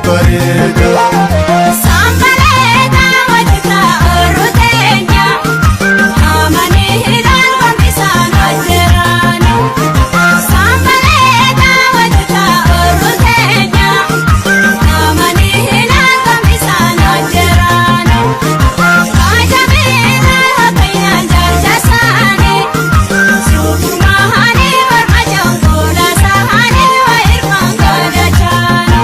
bareda. Sambaleta wajita orutenya, amani hidan kambisan ajerani. Sambaleta wajita orutenya, amani hidan kambisan ajerani. Kajamena hakaya jarjasani, sukumahani warmajangola sahani wa irfan gadachani.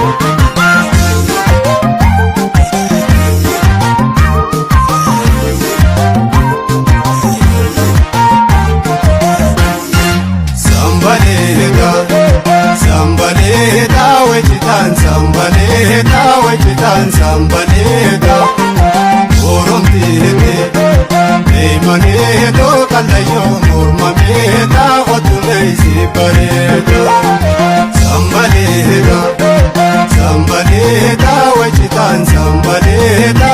Sambaleta wajitan sambaleta oromtite eimaneto kalayo mormameta otuleisi bareda. Sambaleta wajitan sambaleta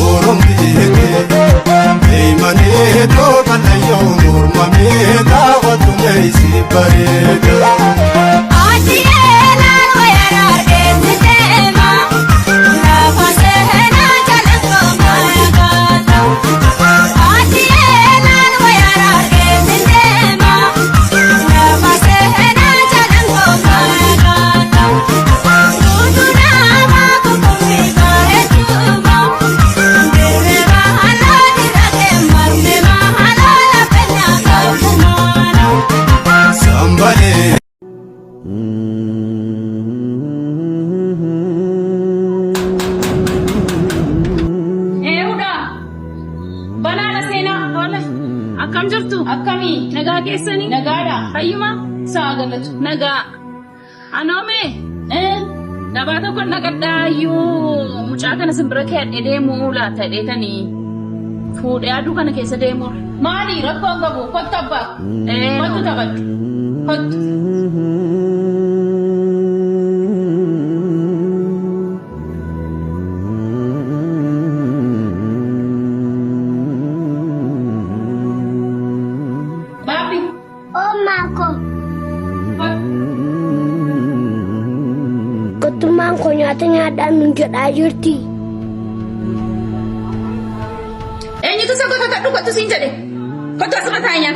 oromtite eimaneto kalayo mormameta otuleisi bareda. Akkam jirtu? Akkami? Nagaa keessanii? Nagaadha. Fayyuma? Saagalatu. Nagaa. Anoome? Dabaa tokko naqadhaa iyyuu mucaa kana simbira kee deemuu laata dheetanii fuudhee aduu kana keessa deemuu. Maali rakkoo qabu? Kottu abbaa. Kottu taphadhu. Kottu. Ketumaan kau nyatanya dan nunjuk aja ti. Ini tuh saya kata dulu kau tuh sinja deh. Kau tuh asal tanya.